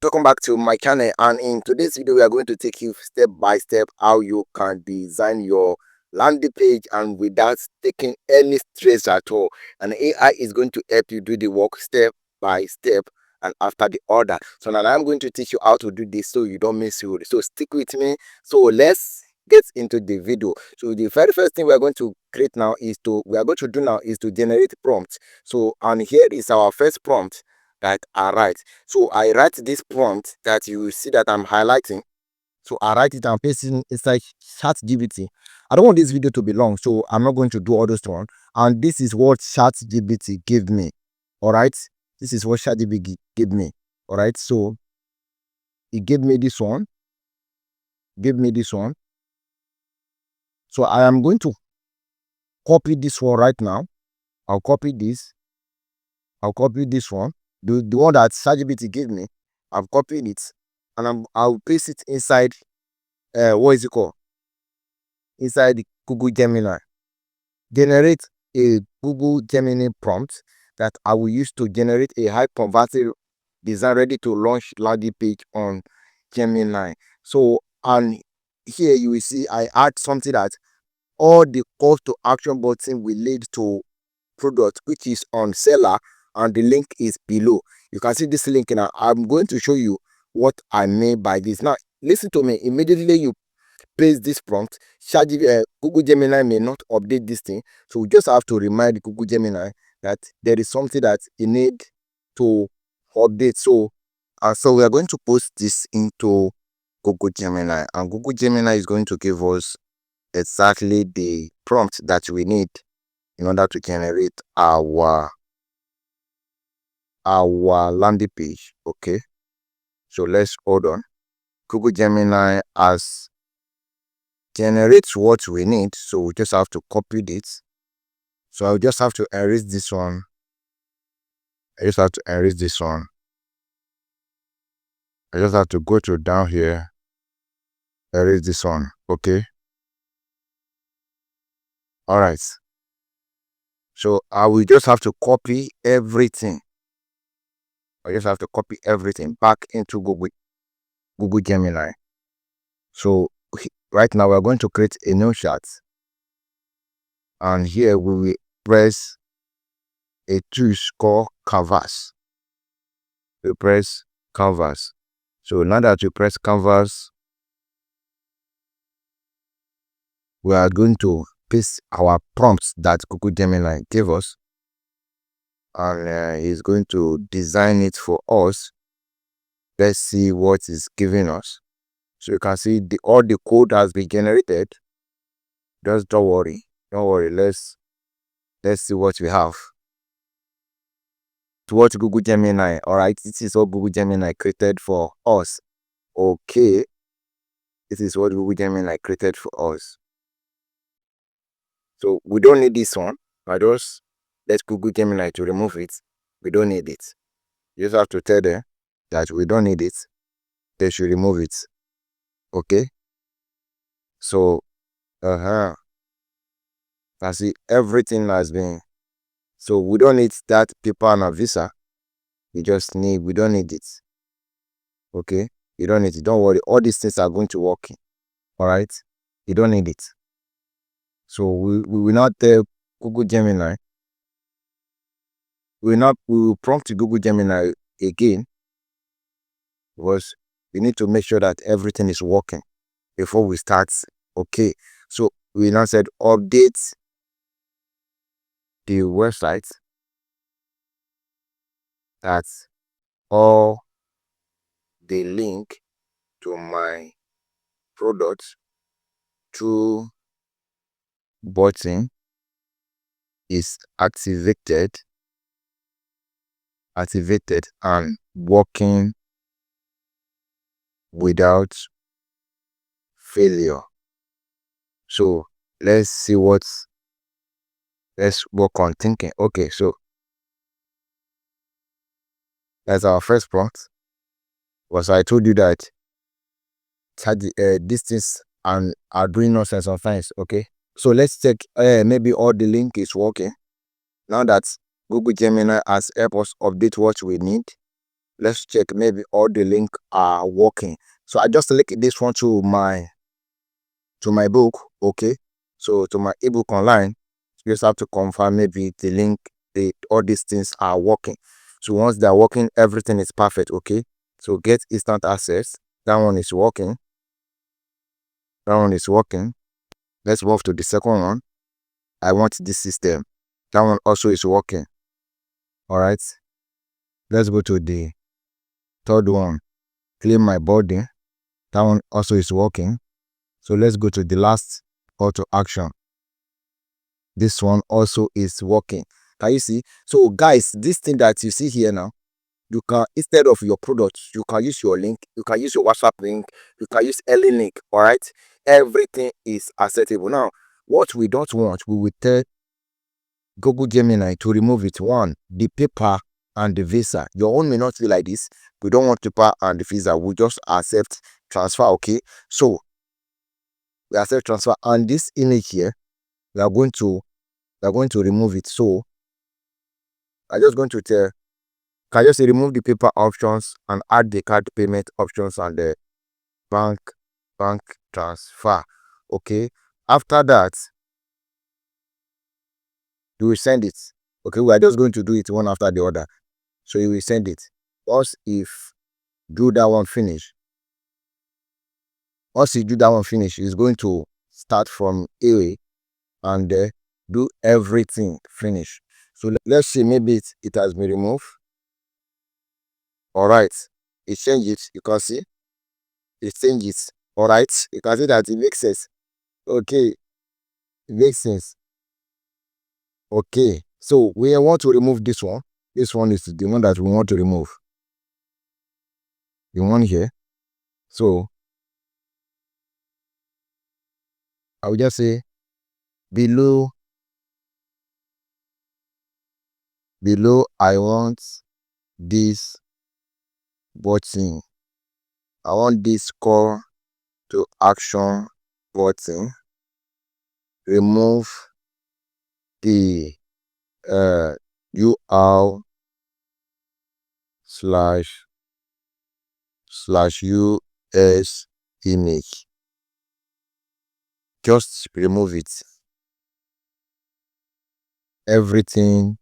Welcome back to my channel, and in today's video we are going to take you step by step how you can design your landing page and without taking any stress at all. And AI is going to help you do the work step by step and after the order. So now I'm going to teach you how to do this so you don't miss it. So stick with me. So let's get into the video. So the very first thing we are going to create now is to generate prompts. So and here is our first prompt that I write. So I write this prompt that you will see that I'm highlighting. So I write it and paste it inside ChatGPT. I don't want this video to be long, so I'm not going to do all those one. And this is what ChatGPT gave me. All right, this is what ChatGPT gave me. All right, so it gave me this one. Give me this one. So I am going to copy this one right now. I'll copy this. I'll copy this one. The one that ChatGPT gave me. I've copied it, and I'll paste it inside what is it called? Inside the Google Gemini. Generate a Google Gemini prompt that I will use to generate a high converting design ready to launch landing page on Gemini. So, and here you will see I add something that all the call to action button will lead to product, which is on seller, and the link is below. You can see this link now. I'm going to show you what I mean by this. Now listen to me. Immediately you paste this prompt, Google Gemini may not update this thing, so we just have to remind Google Gemini that there is something that you need to update. So we are going to post this into Google Gemini, and Google Gemini is going to give us exactly the prompt that we need in order to generate our landing page. Okay, so let's hold on. Google Gemini has generates what we need, so we just have to copy this. So I'll just have to erase this one. I just have to erase this one. I just have to go to down here, erase this one. Okay, all right. So I will just have to copy everything. I just have to copy everything back into Google Gemini. So right now we're going to create a new chart, and here we will press a tool called canvas. We press canvas. So now that you press canvas, we are going to paste our prompts that Google Gemini gave us, and he's going to design it for us. Let's see what is giving us. So you can see all the code has been generated. Just don't worry. Let's see what we have. To what Google Gemini. All right, this is what Google Gemini created for us. Okay, this is what Google Gemini created for us. So we don't need this one. I just let Google Gemini to remove it. We don't need it. You just have to tell them that we don't need it. They should remove it. Okay. So I see everything has been. So we don't need that paper and a visa. We don't need it. Okay. You don't need it. Don't worry. All these things are going to work. All right. You don't need it. So we will not tell Google Gemini. We will prompt Google Gemini again, because we need to make sure that everything is working before we start. Okay. So we now said update the website. That's all the link to my product to button is activated and working without failure. So let's work on thinking. Okay, so that's our first prompt. Was I told you that these things are doing nonsense sometimes. Okay, so let's check. Maybe all the link is working now that Google Gemini has helped us update what we need. Let's check maybe all the link are working. So I just link this one to my book. Okay, so to my ebook online, you just have to confirm maybe the link, all these things are working. So once they're working, everything is perfect. Okay, so get instant access, that one is working. Let's move to the second one. I want this system, that one also is working. All right, let's go to the third one. Claim my body, that one also is working. So let's go to the last call to action. This one also is working. Can you see? So guys, this thing that you see here now, you can, instead of your product, you can use your link, you can use your WhatsApp link, you can use any link. All right, everything is acceptable. Now what we don't want, we will tell Google Gemini to remove it. One, the paper and the visa. Your own may not be like this. We don't want paper and the visa, we just accept transfer. Okay, so we accept transfer, and this image here, we are going to remove it. So I'm just going to tell, can you say remove the paper options and add the card payment options and the bank transfer. Okay, after that you will send it. Okay, we are just going to do it one after the other. So you will send it. Once if do that one finish, once you do that one finish, it's going to start from A and do everything finish. So let's see, maybe it has been removed. All right, it changes. You can see it changes. All right, you can see that it makes sense. Okay, it makes sense. Okay, so we want to remove this one. This one is the one that we want to remove, the one here. So I will just say below I want this button, I want this call to action button, remove the URL slash US image. Just remove it. Everything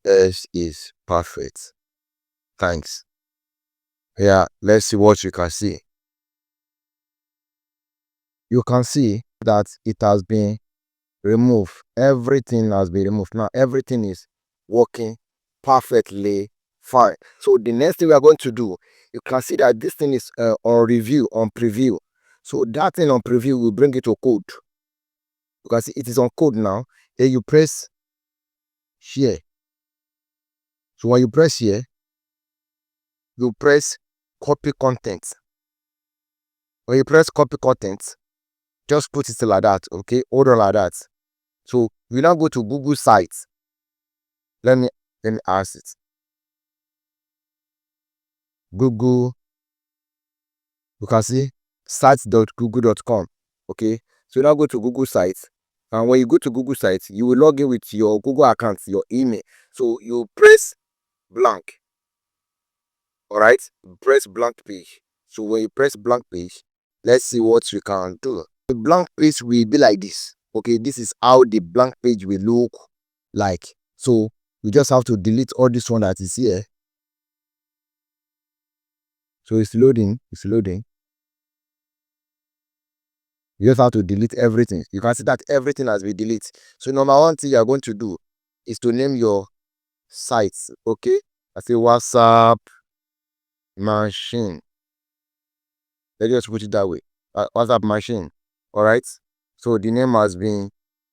else is perfect. Thanks. Yeah, let's see what you can see. You can see that it has been removed. Everything has been removed. Now everything is working perfectly fine. So the next thing we are going to do, you can see that this thing is on review, on preview. So that thing on preview will bring it to code. You can see it is on code now. Then you press share. So when you press here, you press copy content. When you press copy content, just put it like that. Okay, hold on like that. So we now go to Google Sites. Let me ask it. Google, you can see sites.google.com. Okay, so now go to Google Sites, and when you go to Google Sites, you will log in with your Google account, your email. So you press blank. All right, press blank page. So when you press blank page, let's see what we can do. The blank page will be like this. Okay, this is how the blank page will look like. So you just have to delete all this one that is here. So it's loading. You just have to delete everything. You can see that everything has been deleted. So number one thing you are going to do is to name your sites. Okay, I say WhatsApp machine. Let's just put it that way. WhatsApp machine. All right, so the name has been,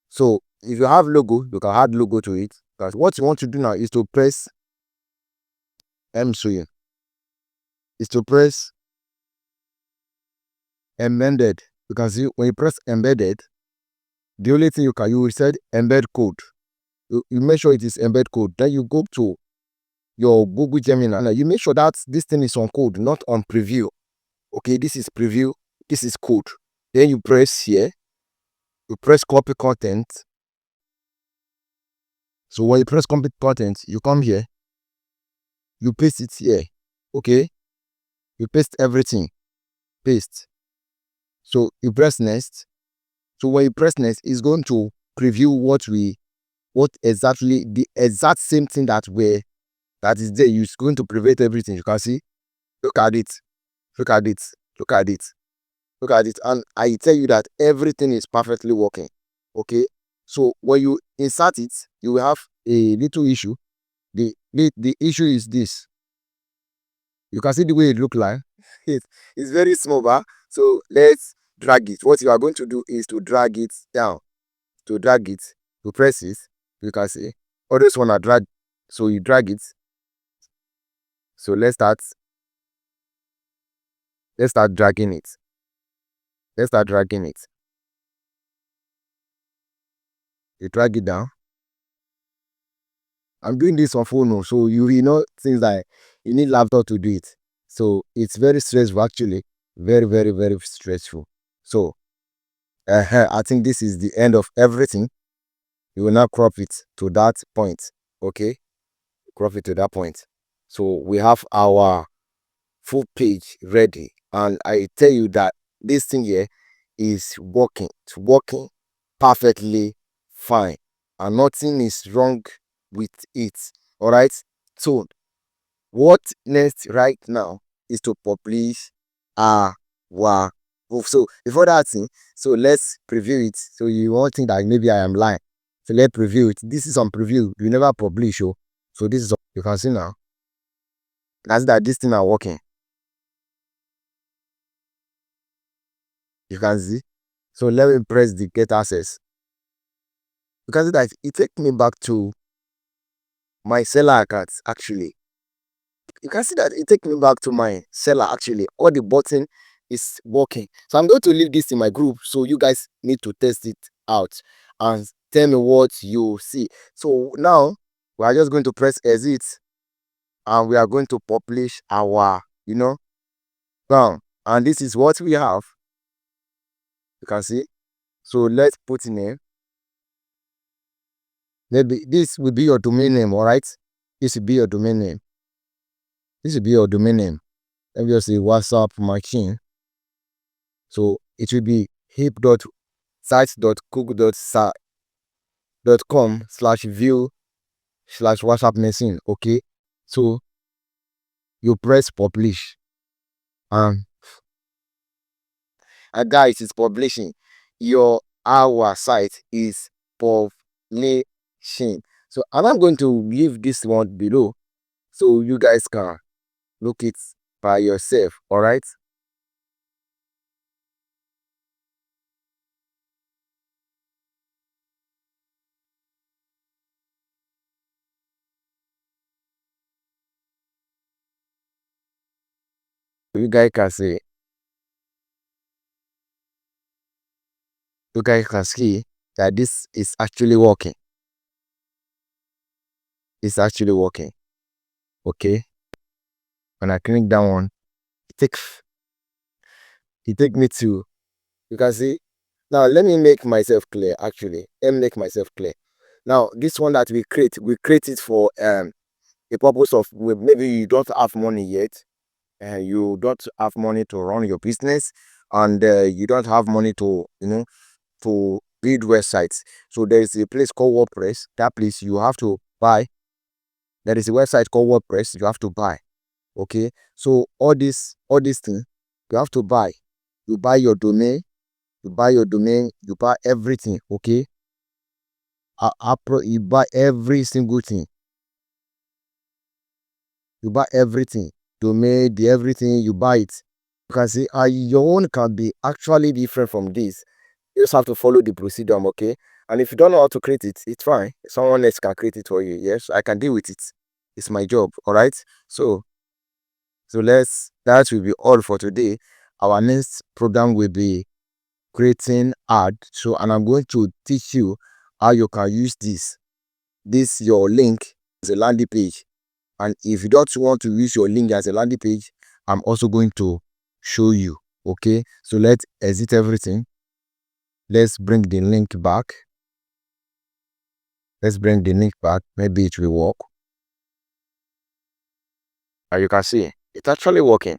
so if you have logo, you can add logo to it. Because what you want to do now is to press is to press embedded. You can see when you press embedded, the only thing you will set embed code. You make sure it is embed code. Then you go to your Google Gemini. Now you make sure that this thing is on code, not on preview. Okay, this is preview, this is code. Then you press here, you press copy content. So when you press copy content, you come here, you paste it here. Okay, you paste everything, paste. So you press next. So when you press next, it's going to preview what exactly the exact same thing that is there. It's going to prevent everything. You can see. Look at it. Look at it. Look at it. Look at it. And I tell you that everything is perfectly working. Okay. So when you insert it, you will have a little issue. The issue is this. You can see the way it look like. It's very small, but so let's drag it. What you are going to do is to drag it down. To drag it, to press it. You can see all this one are drag. So you drag it. So let's start dragging it. Let's start dragging it. You drag it down. I'm doing this on phone, oh, so you know things like you need laptop to do it. So it's very stressful actually. Very, very, very stressful. So I think this is the end of everything. You will now crop it to that point. Okay, crop it to that point. So we have our full page ready, and I tell you that this thing here is working. It's working perfectly fine, and nothing is wrong with it. All right. So what next right now is to publish our so before that thing, so let's preview it. So you won't think that maybe I am lying. So let's preview it. This is on preview. You never publish, oh. So this is you can see now. That's that this thing are working. You can see. So let me press the get access. You can see that it takes me back to my seller account actually. You can see that it takes me back to my seller actually. All the button is working. So I'm going to leave this in my group so you guys need to test it out and tell me what you see. So now we are just going to press exit and we are going to publish our, bam. And this is what we have. You can see. So let's put in name. Maybe this will be your domain name, all right? This will be your domain name. This will be your domain name. Let me just say WhatsApp machine. So it will be hip.site.google.com/view/WhatsApp machine. Okay. So you press publish. And guys, it's publishing. Our site is publishing. So and I'm going to leave this one below so you guys can look it by yourself. All right. You guys can see. You guys can see that this is actually working. It's actually working. Okay. When I click that one, it take me to, you can see. Now let me make myself clear actually. Let me make myself clear. Now this one that we create it for a purpose of maybe you don't have money yet. You don't have money to run your business, and you don't have money to to build websites. So there is a place called WordPress. That place you have to buy. There is a website called WordPress you have to buy. Okay. So all these things you have to buy. You buy your domain. You buy your domain. You buy everything. Okay. You buy every single thing. You buy everything. Domain, the everything you buy it. You can see your own can be actually different from this. You just have to follow the procedure, okay? And if you don't know how to create it, it's fine. Someone else can create it for you. Yes, I can deal with it. It's my job, all right? So that will be all for today. Our next program will be creating ad. So, and I'm going to teach you how you can use this your link as a landing page. And if you don't want to use your link as a landing page, I'm also going to show you. Okay, so let's exit everything. Let's bring the link back. Maybe it will work. And you can see it's actually working.